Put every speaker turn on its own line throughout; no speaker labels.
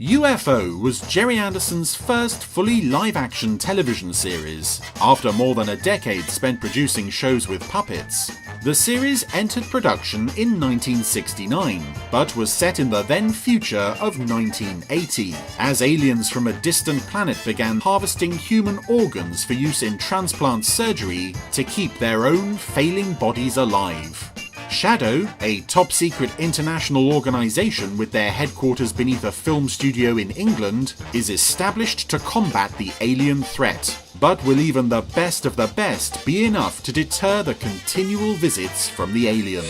UFO was Gerry Anderson's first fully live-action television series. After more than a decade spent producing shows with puppets, the series entered production in 1969, but was set in the then future of 1980, as aliens from a distant planet began harvesting human organs for use in transplant surgery to keep their own failing bodies alive. Shadow, a top-secret international organisation with their headquarters beneath a film studio in England, is established to combat the alien threat. But will even the best of the best be enough to deter the continual visits from the aliens?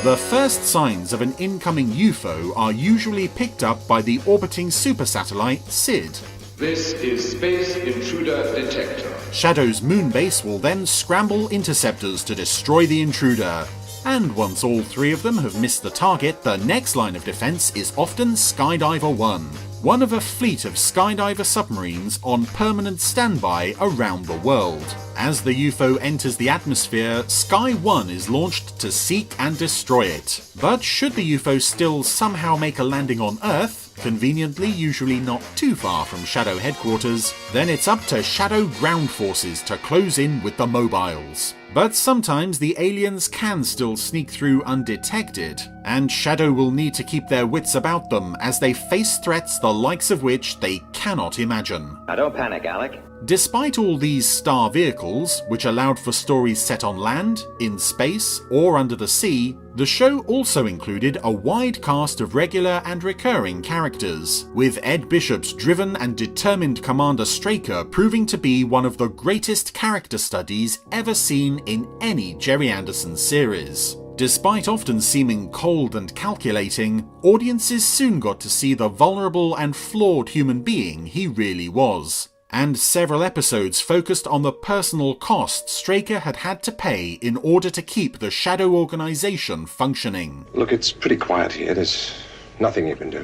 The first signs of an incoming UFO are usually picked up by the orbiting super-satellite SID.
This is Space Intruder Detector.
Shadow's moon base will then scramble interceptors to destroy the intruder. And once all three of them have missed the target, the next line of defense is often Skydiver 1, one of a fleet of Skydiver submarines on permanent standby around the world. As the UFO enters the atmosphere, Sky 1 is launched to seek and destroy it. But should the UFO still somehow make a landing on Earth, conveniently usually not too far from Shadow headquarters, then it's up to Shadow ground forces to close in with the mobiles. But sometimes the aliens can still sneak through undetected, and Shadow will need to keep their wits about them as they face threats the likes of which they cannot imagine.
Now don't panic, Alec.
Despite all these star vehicles, which allowed for stories set on land, in space, or under the sea, the show also included a wide cast of regular and recurring characters, with Ed Bishop's driven and determined Commander Straker proving to be one of the greatest character studies ever seen in any Gerry Anderson series. Despite often seeming cold and calculating, audiences soon got to see the vulnerable and flawed human being he really was. And several episodes focused on the personal cost Straker had had to pay in order to keep the Shadow organization functioning.
Look, it's pretty quiet here. There's nothing you can do.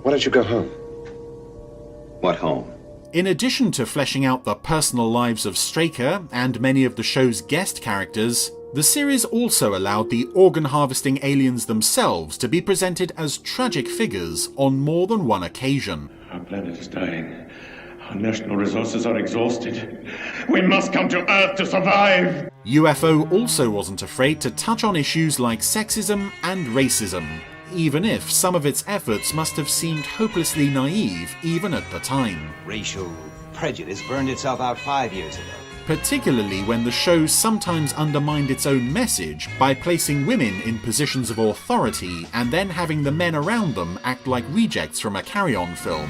Why don't you go home?
What home?
In addition to fleshing out the personal lives of Straker and many of the show's guest characters, the series also allowed the organ-harvesting aliens themselves to be presented as tragic figures on more than one occasion.
Our planet is dying. Our national resources are exhausted. We must come to Earth to survive!
UFO also wasn't afraid to touch on issues like sexism and racism, even if some of its efforts must have seemed hopelessly naive even at the time.
Racial prejudice burned itself out 5 years ago.
Particularly when the show sometimes undermined its own message by placing women in positions of authority and then having the men around them act like rejects from a carry-on film.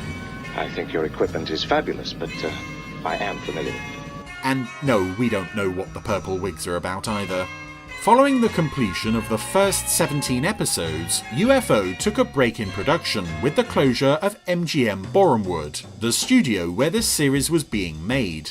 I think your equipment is fabulous, but I am familiar with it.
And no, we don't know what the purple wigs are about either. Following the completion of the first 17 episodes, UFO took a break in production with the closure of MGM Borehamwood, the studio where this series was being made.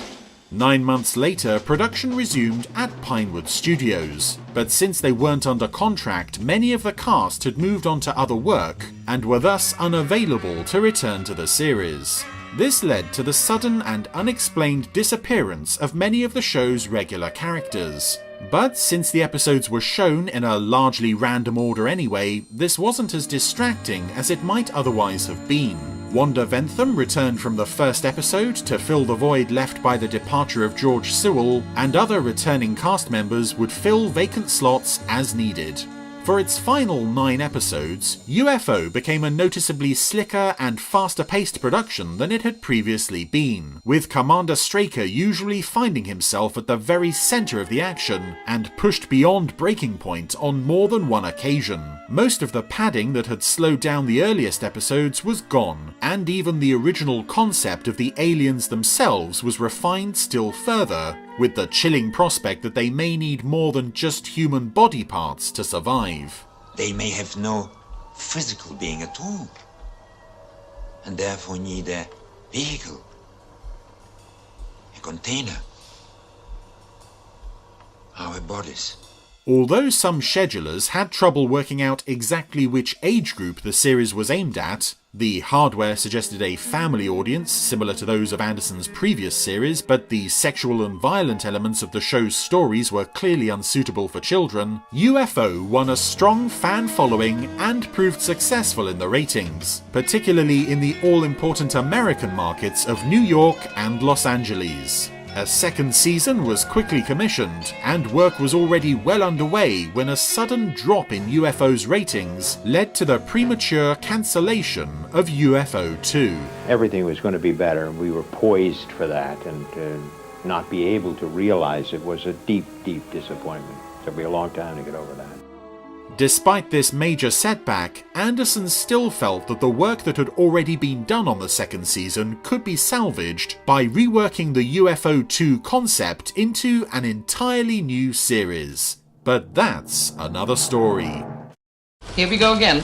9 months later, production resumed at Pinewood Studios, but since they weren't under contract, many of the cast had moved on to other work and were thus unavailable to return to the series. This led to the sudden and unexplained disappearance of many of the show's regular characters. But since the episodes were shown in a largely random order anyway, this wasn't as distracting as it might otherwise have been. Wanda Ventham returned from the first episode to fill the void left by the departure of George Sewell, and other returning cast members would fill vacant slots as needed. For its final 9 episodes, UFO became a noticeably slicker and faster-paced production than it had previously been, with Commander Straker usually finding himself at the very centre of the action and pushed beyond breaking point on more than one occasion. Most of the padding that had slowed down the earliest episodes was gone, and even the original concept of the aliens themselves was refined still further, with the chilling prospect that they may need more than just human body parts to survive.
They may have no physical being at all, and therefore need a vehicle, a container, our bodies.
Although some schedulers had trouble working out exactly which age group the series was aimed at, The hardware suggested a family audience similar to those of Anderson's previous series, but the sexual and violent elements of the show's stories were clearly unsuitable for children. UFO won a strong fan following and proved successful in the ratings, particularly in the all-important American markets of New York and Los Angeles. A second season was quickly commissioned, and work was already well underway when a sudden drop in UFO's ratings led to the premature cancellation of UFO 2.
Everything was going to be better, and we were poised for that, and to not be able to realize it was a deep, deep disappointment. It took me a long time to get over that.
Despite this major setback, Anderson still felt that the work that had already been done on the second season could be salvaged by reworking the UFO 2 concept into an entirely new series. But that's another story.
Here we go again.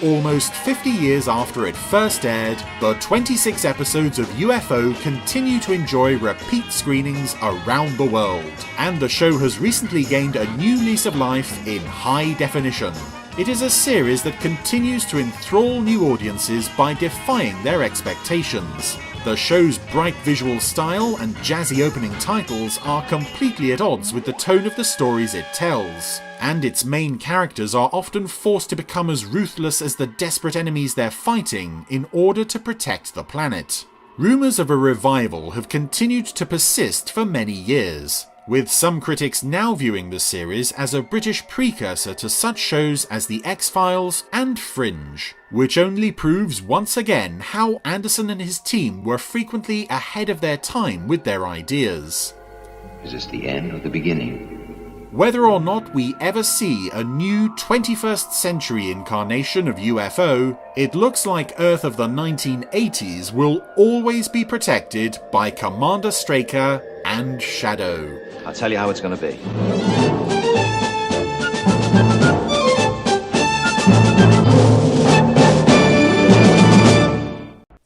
Almost 50 years after it first aired, the 26 episodes of UFO continue to enjoy repeat screenings around the world, and the show has recently gained a new lease of life in high definition. It is a series that continues to enthrall new audiences by defying their expectations. The show's bright visual style and jazzy opening titles are completely at odds with the tone of the stories it tells, and its main characters are often forced to become as ruthless as the desperate enemies they're fighting in order to protect the planet. Rumours of a revival have continued to persist for many years, with some critics now viewing the series as a British precursor to such shows as The X-Files and Fringe, which only proves once again how Anderson and his team were frequently ahead of their time with their ideas.
Is this the end or the beginning?
Whether or not we ever see a new 21st century incarnation of UFO, it looks like Earth of the 1980s will always be protected by Commander Straker and Shadow.
I'll tell you how it's going to be.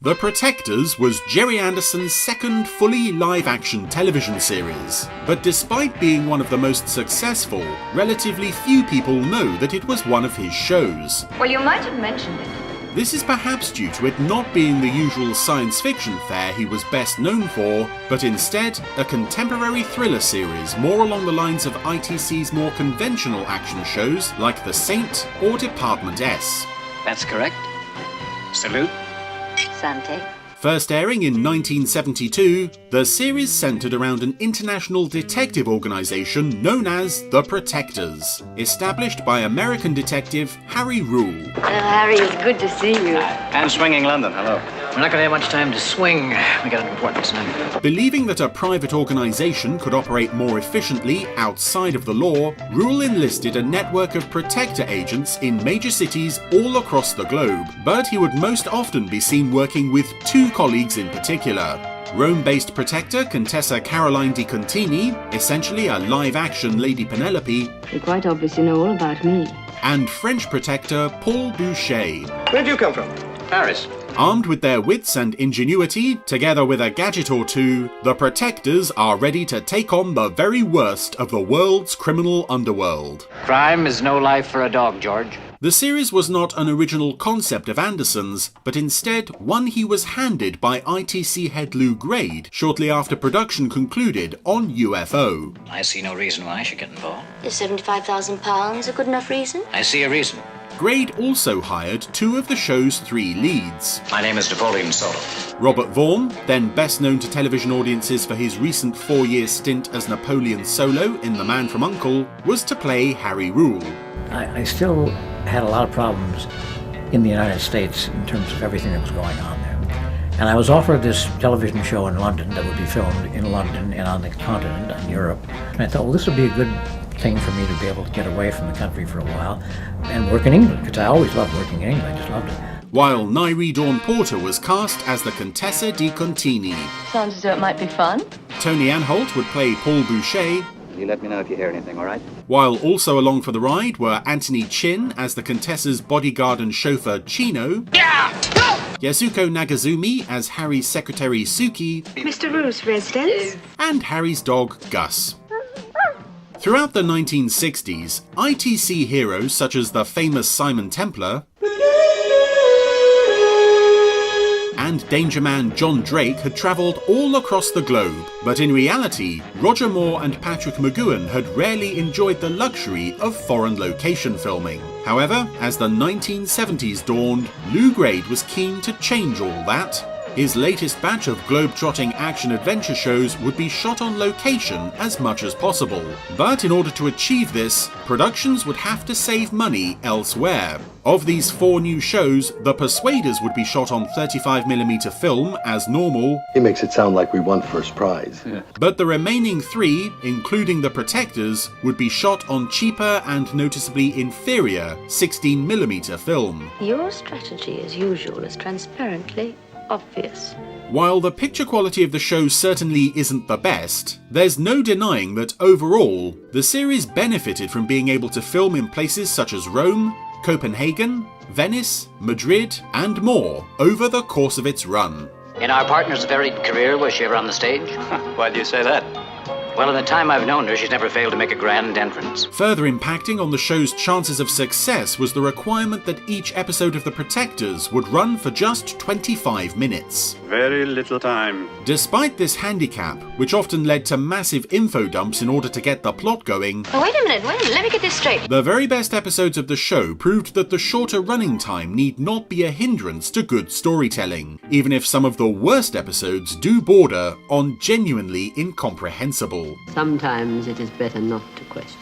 The Protectors was Gerry Anderson's second fully live-action television series, but despite being one of the most successful, relatively few people know that it was one of his shows.
Well, you might have mentioned it.
This is perhaps due to it not being the usual science fiction fare he was best known for, but instead a contemporary thriller series more along the lines of ITC's more conventional action shows like The Saint or Department S.
That's correct. Salute.
Sante.
First airing in 1972, the series centered around an international detective organization known as the Protectors, established by American detective Harry Rule.
Harry, it's good to see you.
And swinging London, hello.
We're not going to have much time to swing. We got an important assignment.
Believing that a private organization could operate more efficiently outside of the law, Rule enlisted a network of protector agents in major cities all across the globe, but he would most often be seen working with two colleagues in particular. Rome-based protector Contessa Caroline Di Contini, essentially a live-action Lady Penelope,
You quite obviously know all about me.
and French protector Paul Boucher.
Where'd you come from? Paris.
Armed with their wits and ingenuity, together with a gadget or two, the Protectors are ready to take on the very worst of the world's criminal underworld.
Crime is no life for a dog, George.
The series was not an original concept of Anderson's, but instead one he was handed by ITC head Lou Grade shortly after production concluded on UFO.
I see no reason why I should get involved.
Is £75,000 a good enough reason?
I see a reason.
Grade also hired two of the show's three leads.
My name is Napoleon Solo.
Robert Vaughn, then best known to television audiences for his recent 4-year stint as Napoleon Solo in The Man from U.N.C.L.E., was to play Harry Rule.
I still had a lot of problems in the United States in terms of everything that was going on there. And I was offered this television show in London that would be filmed in London and on the continent, in Europe. And I thought, well, this would be a good thing for me to be able to get away from the country for a while and work in England, because I always loved working in England. I just loved it.
While Nairi Dawn Porter was cast as the Contessa Di Contini.
Sounds as though it might be fun.
Tony Anholt would play Paul Boucher.
You let me know if you hear anything, all right?
While also along for the ride were Anthony Chin as the Contessa's bodyguard and chauffeur Chino. Yasuko Nagazumi as Harry's secretary Suki.
Mr. Rule's residence.
And Harry's dog Gus. Throughout the 1960s, ITC heroes such as the famous Simon Templar and Danger Man John Drake had travelled all across the globe, but in reality, Roger Moore and Patrick McGoohan had rarely enjoyed the luxury of foreign location filming. However, as the 1970s dawned, Lew Grade was keen to change all that. His latest batch of globe-trotting action-adventure shows would be shot on location as much as possible. But in order to achieve this, productions would have to save money elsewhere. Of these 4 new shows, The Persuaders would be shot on 35mm film as normal.
He makes it sound like we won first prize. Yeah.
But the remaining 3, including The Protectors, would be shot on cheaper and noticeably inferior 16mm film.
Your strategy, as usual, is transparently obvious.
While the picture quality of the show certainly isn't the best, there's no denying that overall, the series benefited from being able to film in places such as Rome, Copenhagen, Venice, Madrid, and more over the course of its run.
In our partner's varied career, was she ever on the stage?
Why do you say that?
Well, in the time I've known her, she's never failed to make a grand entrance.
Further impacting on the show's chances of success was the requirement that each episode of The Protectors would run for just 25 minutes.
Very little time.
Despite this handicap, which often led to massive info dumps in order to get the plot going,
Oh, wait a minute, let me get this straight.
the very best episodes of the show proved that the shorter running time need not be a hindrance to good storytelling, even if some of the worst episodes do border on genuinely incomprehensible.
Sometimes it is better not to question.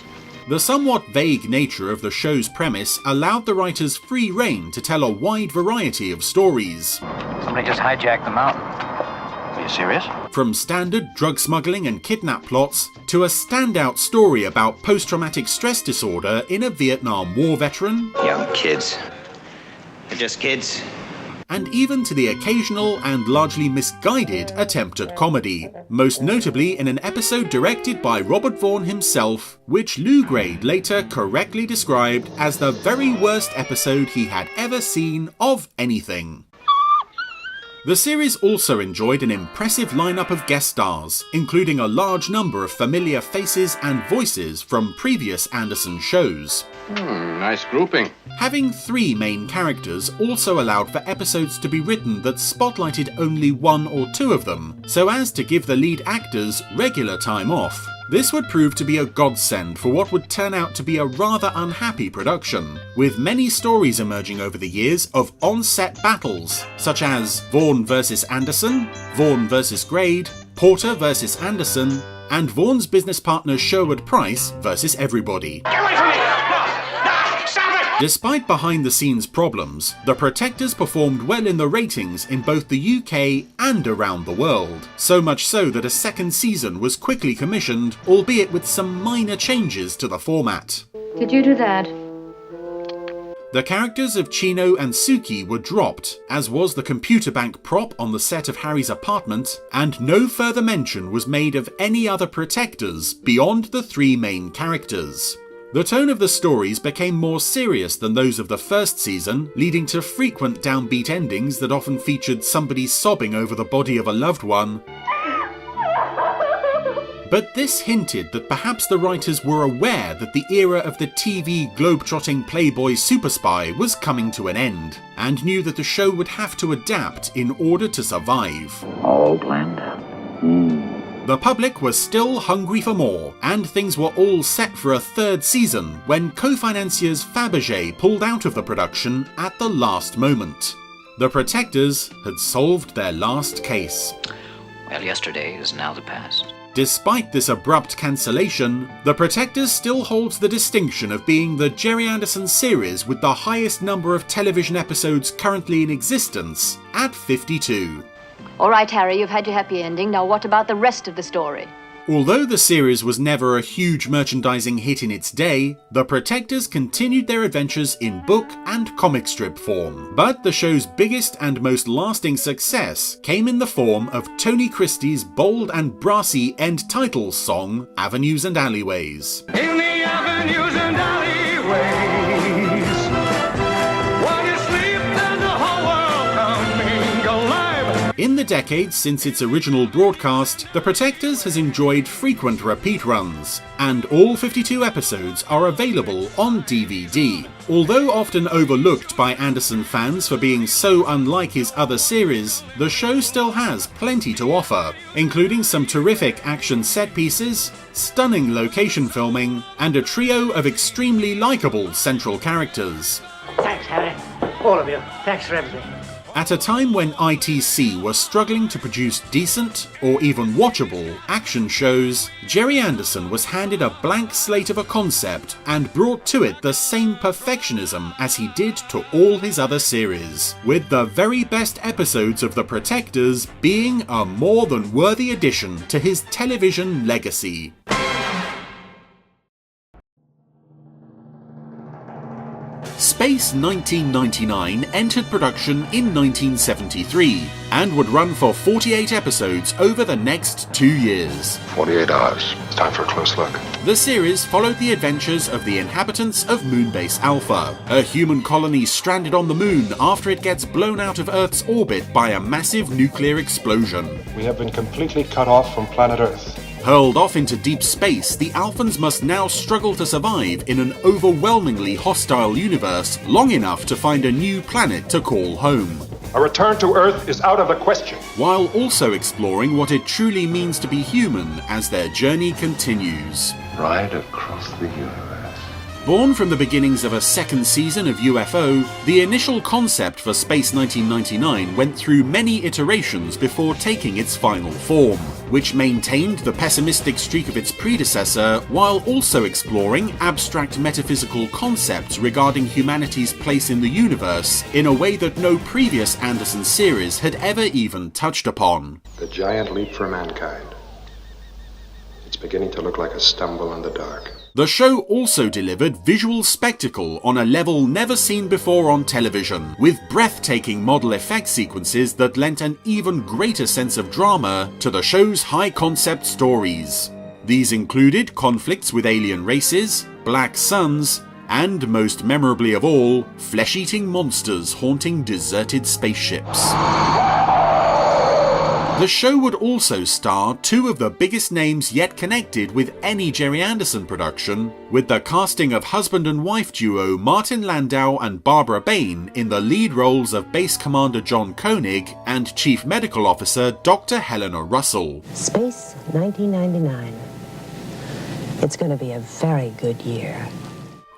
The somewhat vague nature of the show's premise allowed the writers free rein to tell a wide variety of stories.
Somebody just hijacked the mountain. Are you serious?
From standard drug smuggling and kidnap plots to a standout story about post-traumatic stress disorder in a Vietnam War veteran.
Young kids. They're just kids.
And even to the occasional and largely misguided attempt at comedy, most notably in an episode directed by Robert Vaughn himself, which Lew Grade later correctly described as the very worst episode he had ever seen of anything. The series also enjoyed an impressive lineup of guest stars, including a large number of familiar faces and voices from previous Anderson shows.
Nice grouping.
Having 3 main characters also allowed for episodes to be written that spotlighted only 1 or 2 of them, so as to give the lead actors regular time off. This would prove to be a godsend for what would turn out to be a rather unhappy production, with many stories emerging over the years of on-set battles, such as Vaughn vs. Anderson, Vaughn vs. Grade, Porter vs. Anderson, and Vaughn's business partner Sherwood Price vs. everybody.
Get away from me!
Despite behind-the-scenes problems, The Protectors performed well in the ratings in both the UK and around the world, so much so that a second season was quickly commissioned, albeit with some minor changes to the format.
Did you do that?
The characters of Chino and Suki were dropped, as was the computer bank prop on the set of Harry's apartment, and no further mention was made of any other Protectors beyond the 3 main characters. The tone of the stories became more serious than those of the first season, leading to frequent downbeat endings that often featured somebody sobbing over the body of a loved one. But this hinted that perhaps the writers were aware that the era of the TV globe-trotting playboy super spy was coming to an end, and knew that the show would have to adapt in order to survive.
All planned out.
The public was still hungry for more, and things were all set for a 3rd season when co-financiers Fabergé pulled out of the production at the last moment. The Protectors had solved their last case.
Well, yesterday is now the past.
Despite this abrupt cancellation, The Protectors still holds the distinction of being the Gerry Anderson series with the highest number of television episodes currently in existence, at 52.
All right, Harry, you've had your happy ending. Now what about the rest of the story?
Although the series was never a huge merchandising hit in its day, The Protectors continued their adventures in book and comic strip form. But the show's biggest and most lasting success came in the form of Tony Christie's bold and brassy end titles song, Avenues and Alleyways.
In the avenues and alleyways, while you sleep, there's a whole world coming alive.
In the decades since its original broadcast, The Protectors has enjoyed frequent repeat runs, and all 52 episodes are available on DVD. Although often overlooked by Anderson fans for being so unlike his other series, the show still has plenty to offer, including some terrific action set pieces, stunning location filming, and a trio of extremely likeable central characters.
Thanks, Harry. All of you. Thanks for everything.
At a time when ITC was struggling to produce decent, or even watchable, action shows, Gerry Anderson was handed a blank slate of a concept and brought to it the same perfectionism as he did to all his other series, with the very best episodes of The Protectors being a more than worthy addition to his television legacy. Space 1999 entered production in 1973 and would run for 48 episodes over the next 2 years.
48 hours. It's time for a close look.
The series followed the adventures of the inhabitants of Moonbase Alpha, a human colony stranded on the moon after it gets blown out of Earth's orbit by a massive nuclear explosion.
We have been completely cut off from planet Earth.
Hurled off into deep space, the Alphans must now struggle to survive in an overwhelmingly hostile universe long enough to find a new planet to call home.
A return to Earth is out of the question.
While also exploring what it truly means to be human as their journey continues.
Right across the universe.
Born from the beginnings of a second season of UFO, the initial concept for Space 1999 went through many iterations before taking its final form, which maintained the pessimistic streak of its predecessor while also exploring abstract metaphysical concepts regarding humanity's place in the universe in a way that no previous Anderson series had ever even touched upon.
The giant leap for mankind. It's beginning to look like a stumble in the dark.
The show also delivered visual spectacle on a level never seen before on television, with breathtaking model effect sequences that lent an even greater sense of drama to the show's high-concept stories. These included conflicts with alien races, black suns, and most memorably of all, flesh-eating monsters haunting deserted spaceships. The show would also star two of the biggest names yet connected with any Gerry Anderson production, with the casting of husband and wife duo Martin Landau and Barbara Bain in the lead roles of Base Commander John Koenig and Chief Medical Officer Dr. Helena Russell.
Space 1999. It's going to be a very good year.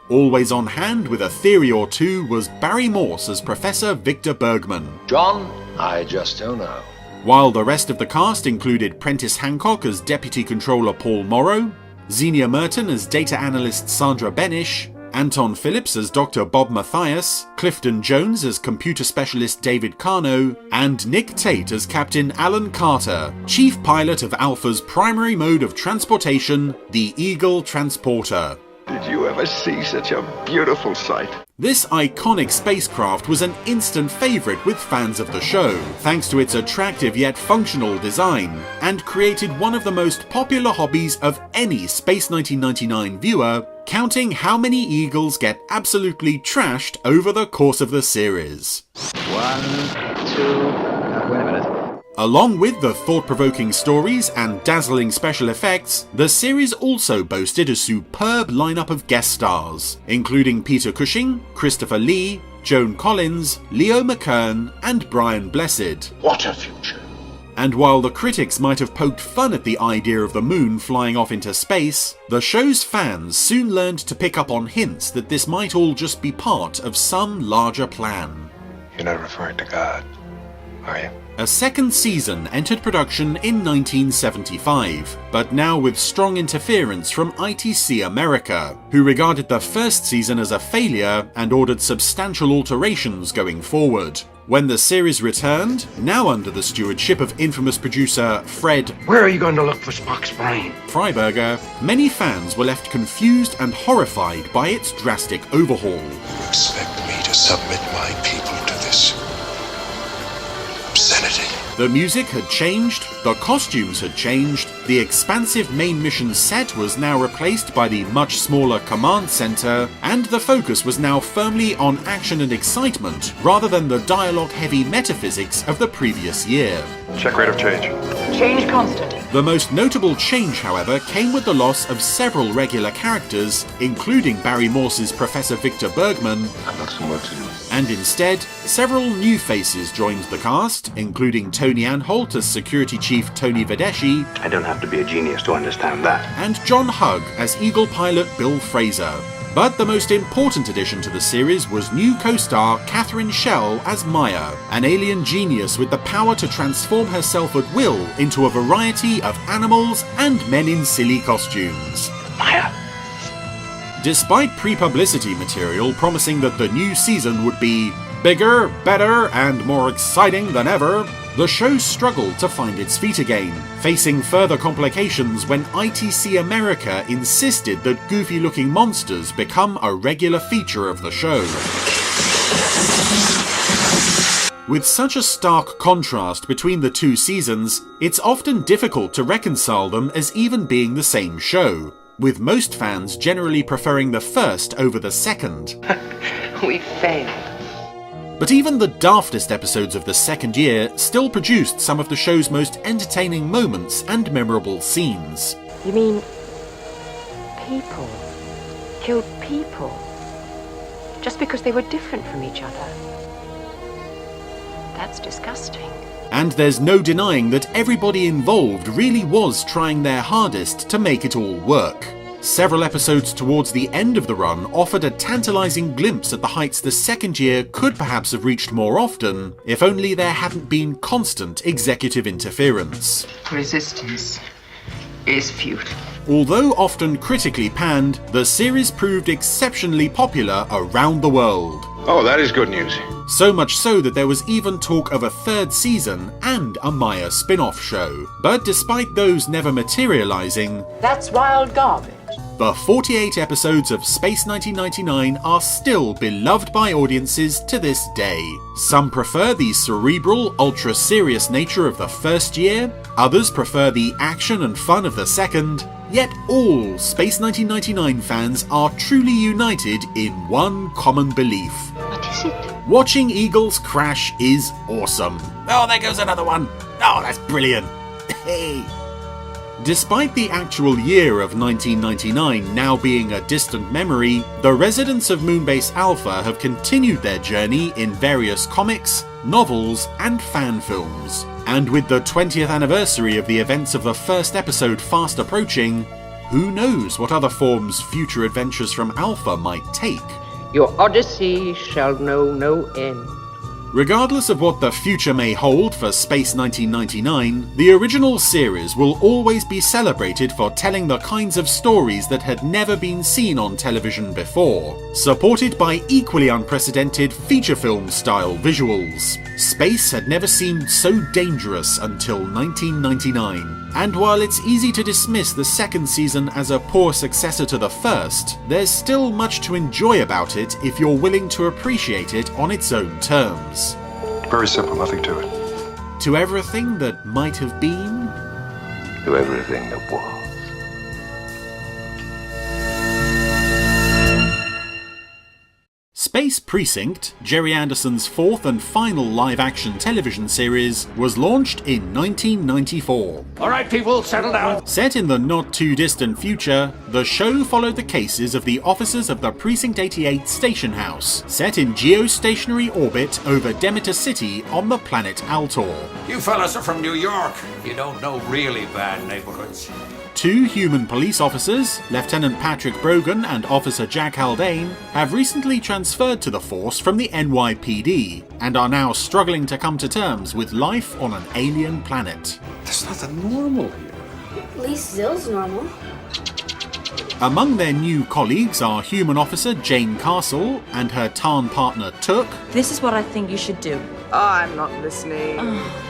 Always on hand with a theory or two was Barry Morse as Professor Victor Bergman.
John, I just don't know.
While the rest of the cast included Prentice Hancock as Deputy Controller Paul Morrow, Xenia Merton as Data Analyst Sandra Benish, Anton Phillips as Dr. Bob Mathias, Clifton Jones as Computer Specialist David Carno, and Nick Tate as Captain Alan Carter, Chief Pilot of Alpha's primary mode of transportation, the Eagle Transporter.
Did you ever see such a beautiful sight?
This iconic spacecraft was an instant favourite with fans of the show, thanks to its attractive yet functional design, and created one of the most popular hobbies of any Space 1999 viewer, counting how many Eagles get absolutely trashed over the course of the series.
1, 2, wait a minute.
Along with the thought-provoking stories and dazzling special effects, the series also boasted a superb lineup of guest stars, including Peter Cushing, Christopher Lee, Joan Collins, Leo McKern, and Brian Blessed.
What a future!
And while the critics might have poked fun at the idea of the moon flying off into space, the show's fans soon learned to pick up on hints that this might all just be part of some larger plan.
You're not referring to God, are you?
A second season entered production in 1975, but now with strong interference from ITC America, who regarded the first season as a failure and ordered substantial alterations going forward. When the series returned, now under the stewardship of infamous producer Fred
Where are you going to look for Spock's brain?
Freiberger, many fans were left confused and horrified by its drastic overhaul.
You expect me to submit my people to this
obscenity.
The music had changed, the costumes had changed, the expansive main mission set was now replaced by the much smaller command center, and the focus was now firmly on action and excitement rather than the dialogue-heavy metaphysics of the previous year.
Check rate of change.
Change constant.
The most notable change, however, came with the loss of several regular characters, including Barry Morse's Professor Victor Bergman,
I've got some work to do.
and instead, several new faces joined the cast, including Tony Anholt as Security Chief Tony Vedeschi,
I don't have to be a genius to understand that.
and John Hugg as Eagle pilot Bill Fraser. But the most important addition to the series was new co-star Catherine Schell as Maya, an alien genius with the power to transform herself at will into a variety of animals and men in silly costumes.
Maya!
Despite pre-publicity material promising that the new season would be bigger, better, and more exciting than ever, the show struggled to find its feet again, facing further complications when ITC America insisted that goofy-looking monsters become a regular feature of the show. With such a stark contrast between the two seasons, it's often difficult to reconcile them as even being the same show, with most fans generally preferring the first over the second.
We failed.
But even the daftest episodes of the second year still produced some of the show's most entertaining moments and memorable scenes.
You mean people killed people just because they were different from each other? That's disgusting.
And there's no denying that everybody involved really was trying their hardest to make it all work. Several episodes towards the end of the run offered a tantalizing glimpse at the heights the second year could perhaps have reached more often, if only there hadn't been constant executive interference.
Resistance is futile.
Although often critically panned, the series proved exceptionally popular around the world.
Oh, that is good news.
So much so that there was even talk of a third season and a Maya spin-off show. But despite those never materializing,
That's wild garbage.
the 48 episodes of Space 1999 are still beloved by audiences to this day. Some prefer the cerebral, ultra-serious nature of the first year, others prefer the action and fun of the second, yet all Space 1999 fans are truly united in one common belief.
What is it?
Watching Eagles crash is awesome. Oh, there goes another one. Oh, that's brilliant. Hey. Despite the actual year of 1999 now being a distant memory, the residents of Moonbase Alpha have continued their journey in various comics, novels, and fan films. And with the 20th anniversary of the events of the first episode fast approaching, who knows what other forms future adventures from Alpha might take?
Your odyssey shall know no end.
Regardless of what the future may hold for Space 1999, the original series will always be celebrated for telling the kinds of stories that had never been seen on television before, supported by equally unprecedented feature film-style visuals. Space had never seemed so dangerous until 1999, and while it's easy to dismiss the second season as a poor successor to the first, there's still much to enjoy about it if you're willing to appreciate it on its own terms.
Very simple, nothing to it.
To everything that might have been,
To everything that was.
Space Precinct, Gerry Anderson's fourth and final live-action television series, was launched in 1994.
All right, people, settle down.
Set in the not-too-distant future, the show followed the cases of the officers of the Precinct 88 station house, set in geostationary orbit over Demeter City on the planet Altor.
You fellas are from New York. You don't know really bad neighborhoods.
Two human police officers, Lieutenant Patrick Brogan and Officer Jack Haldane, have recently transferred to the force from the NYPD and are now struggling to come to terms with life on an alien planet.
There's nothing normal here.
At least Zill's normal.
Among their new colleagues are human officer Jane Castle and her Tarn partner Took.
This is what I think you should do.
I'm not listening.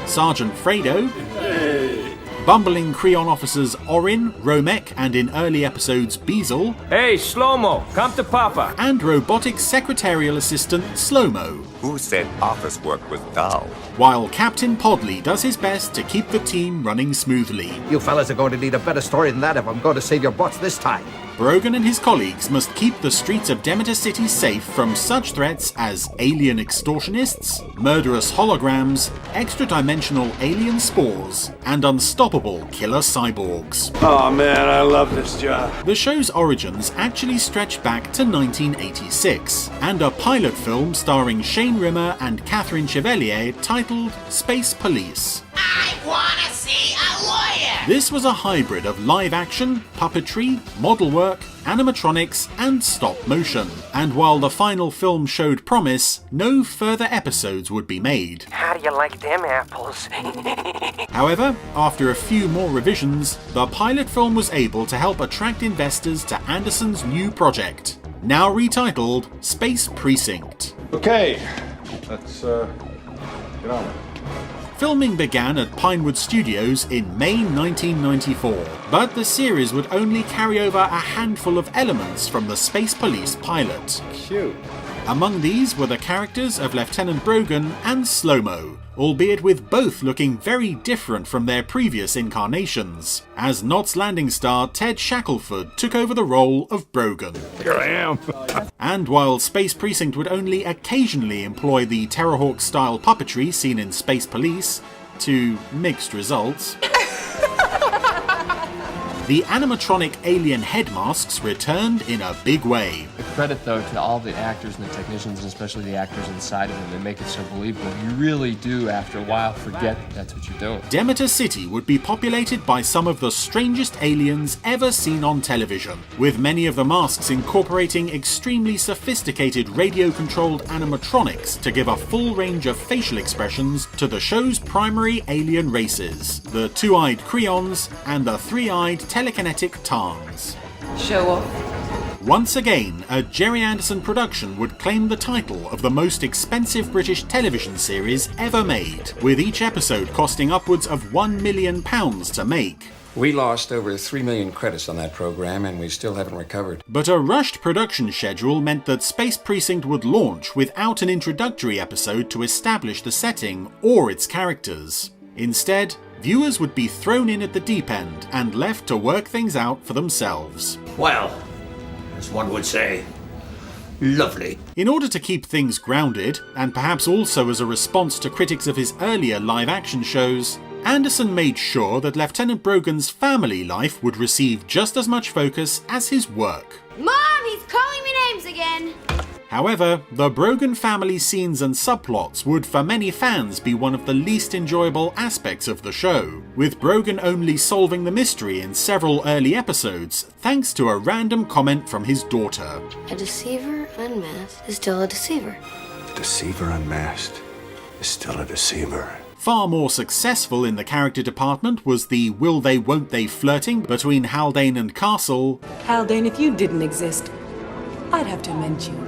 Sergeant Fredo.
Hey,
bumbling Creon officers Orin, Romek, and in early episodes Beazle.
Hey, Shlomo, come to Papa.
And robotic secretarial assistant Slow-Mo.
Who said office work was dull?
While Captain Podley does his best to keep the team running smoothly.
You fellas are going to need a better story than that if I'm going to save your butts this time.
Brogan and his colleagues must keep the streets of Demeter City safe from such threats as alien extortionists, murderous holograms, extra-dimensional alien spores, and unstoppable killer cyborgs.
Oh man, I love this job.
The show's origins actually stretch back to 1986, and a pilot film starring Shane Rimmer and Catherine Chevalier titled Space Police.
I wanna see a lawyer!
This was a hybrid of live action, puppetry, model work, animatronics, and stop motion. And while the final film showed promise, no further episodes would be made.
How do you like them apples?
However, after a few more revisions, the pilot film was able to help attract investors to Anderson's new project, now retitled Space Precinct.
Okay, let's get on with it.
Filming began at Pinewood Studios in May 1994, but the series would only carry over a handful of elements from the Space Police pilot.
Cute.
Among these were the characters of Lieutenant Brogan and Slow-Mo, albeit with both looking very different from their previous incarnations, as Knots Landing star Ted Shackelford took over the role of Brogan.
Here I am.
And while Space Precinct would only occasionally employ the Terrorhawk-style puppetry seen in Space Police, to mixed results, the animatronic alien head masks returned in a big way.
The credit, though, to all the actors and the technicians, and especially the actors inside of them, they make it so believable. You really do, after a while, forget that's what you're doing.
Demeter City would be populated by some of the strangest aliens ever seen on television, with many of the masks incorporating extremely sophisticated radio-controlled animatronics to give a full range of facial expressions to the show's primary alien races, the two-eyed Creons and the three-eyed telekinetic Tarns.
Show off.
Once again, a Gerry Anderson production would claim the title of the most expensive British television series ever made, with each episode costing upwards of £1 million to make.
We lost over 3 million credits on that program, and we still haven't recovered.
But a rushed production schedule meant that Space Precinct would launch without an introductory episode to establish the setting or its characters. Instead, viewers would be thrown in at the deep end and left to work things out for themselves.
Well, as one would say, lovely.
In order to keep things grounded, and perhaps also as a response to critics of his earlier live-action shows, Anderson made sure that Lieutenant Brogan's family life would receive just as much focus as his work.
Mom, he's calling me names again.
However, the Brogan family scenes and subplots would for many fans be one of the least enjoyable aspects of the show, with Brogan only solving the mystery in several early episodes thanks to a random comment from his daughter.
A deceiver unmasked is still a deceiver.
A deceiver unmasked is still a deceiver.
Far more successful in the character department was the will they won't they flirting between Haldane and Castle.
Haldane, if you didn't exist, I'd have to amend you.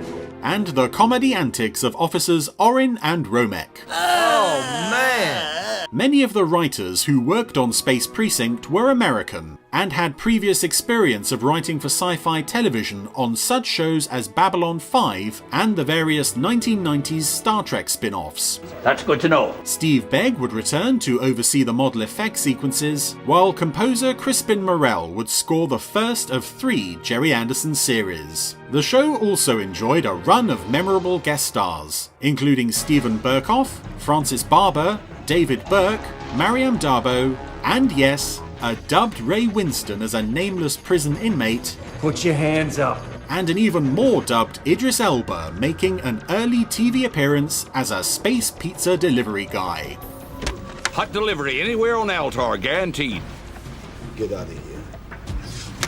And the comedy antics of officers Orin and Romek.
Oh, man!
Many of the writers who worked on Space Precinct were American, and had previous experience of writing for sci-fi television on such shows as Babylon 5 and the various 1990s Star Trek spin-offs.
That's good to know.
Steve Begg would return to oversee the model effects sequences, while composer Crispin Morrell would score the first of 3 Gerry Anderson series. The show also enjoyed a run of memorable guest stars, including Stephen Burkoff, Francis Barber, David Burke, Mariam Darbo, and yes, a dubbed Ray Winston as a nameless prison inmate.
Put your hands up.
And an even more dubbed Idris Elba making an early TV appearance as a space pizza delivery guy.
Hot delivery anywhere on Altar, guaranteed.
Get out of here.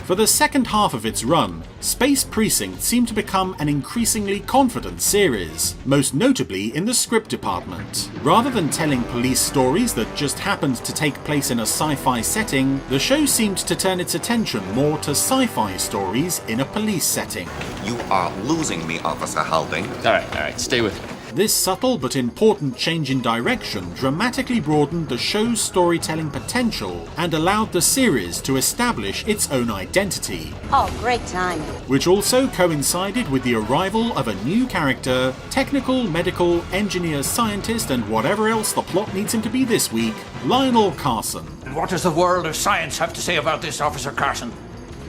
For the second half of its run, Space Precinct seemed to become an increasingly confident series, most notably in the script department. Rather than telling police stories that just happened to take place in a sci-fi setting, the show seemed to turn its attention more to sci-fi stories in a police setting.
You are losing me, Officer Haldane.
All right, stay with me.
This subtle but important change in direction dramatically broadened the show's storytelling potential and allowed the series to establish its own identity.
Oh, great timing.
Which also coincided with the arrival of a new character, technical, medical, engineer, scientist, and whatever else the plot needs him to be this week, Lionel Carson.
And what does the world of science have to say about this, Officer Carson?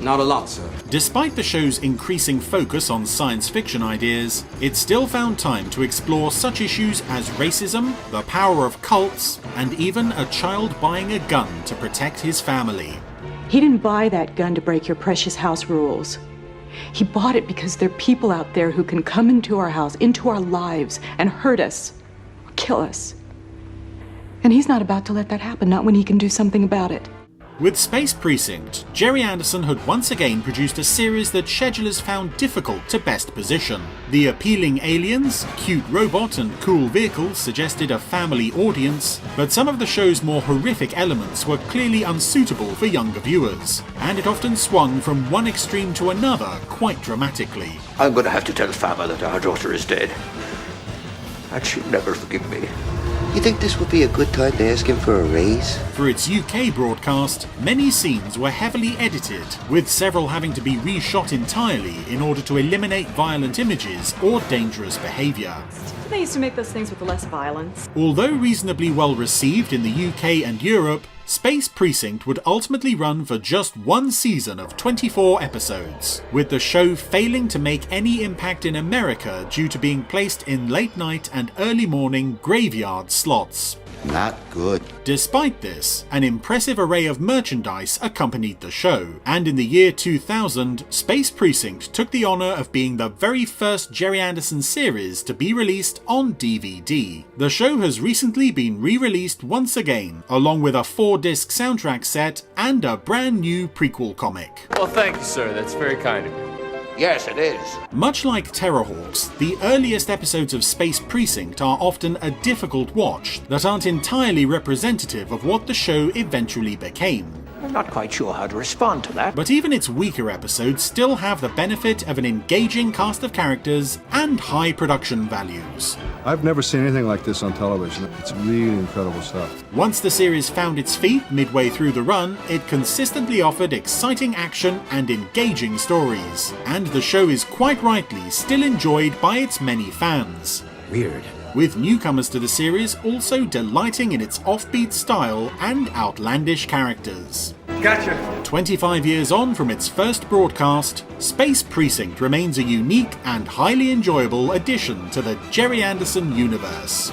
Not a lot, sir.
Despite the show's increasing focus on science fiction ideas, it still found time to explore such issues as racism, the power of cults, and even a child buying a gun to protect his family.
He didn't buy that gun to break your precious house rules. He bought it because there are people out there who can come into our house, into our lives, and hurt us, or kill us. And he's not about to let that happen, not when he can do something about it.
With Space Precinct, Gerry Anderson had once again produced a series that schedulers found difficult to best position. The appealing aliens, cute robot, and cool vehicles suggested a family audience, but some of the show's more horrific elements were clearly unsuitable for younger viewers, and it often swung from one extreme to another quite dramatically.
I'm going to have to tell Fama that our daughter is dead. And she'll never forgive me.
You think this would be a good time to ask him for a raise?
For its UK broadcast, many scenes were heavily edited, with several having to be reshot entirely in order to eliminate violent images or dangerous behaviour.
They used to make those things with less violence.
Although reasonably well received in the UK and Europe, Space Precinct would ultimately run for just one season of 24 episodes, with the show failing to make any impact in America due to being placed in late night and early morning graveyard slots.
Not good.
Despite this, an impressive array of merchandise accompanied the show, and in the year 2000, Space Precinct took the honour of being the very first Gerry Anderson series to be released on DVD. The show has recently been re-released once again, along with a 4-disc soundtrack set and a brand new prequel comic.
Well, thank you, sir. That's very kind of you.
Yes, it is.
Much like Terrorhawks, the earliest episodes of Space Precinct are often a difficult watch that aren't entirely representative of what the show eventually became.
I'm not quite sure how to respond to that.
But even its weaker episodes still have the benefit of an engaging cast of characters and high production values.
I've never seen anything like this on television. It's really incredible stuff.
Once the series found its feet midway through the run, it consistently offered exciting action and engaging stories. And the show is quite rightly still enjoyed by its many fans.
Weird.
With newcomers to the series also delighting in its offbeat style and outlandish characters.
Gotcha.
25 years on from its first broadcast, Space Precinct remains a unique and highly enjoyable addition to the Gerry Anderson universe.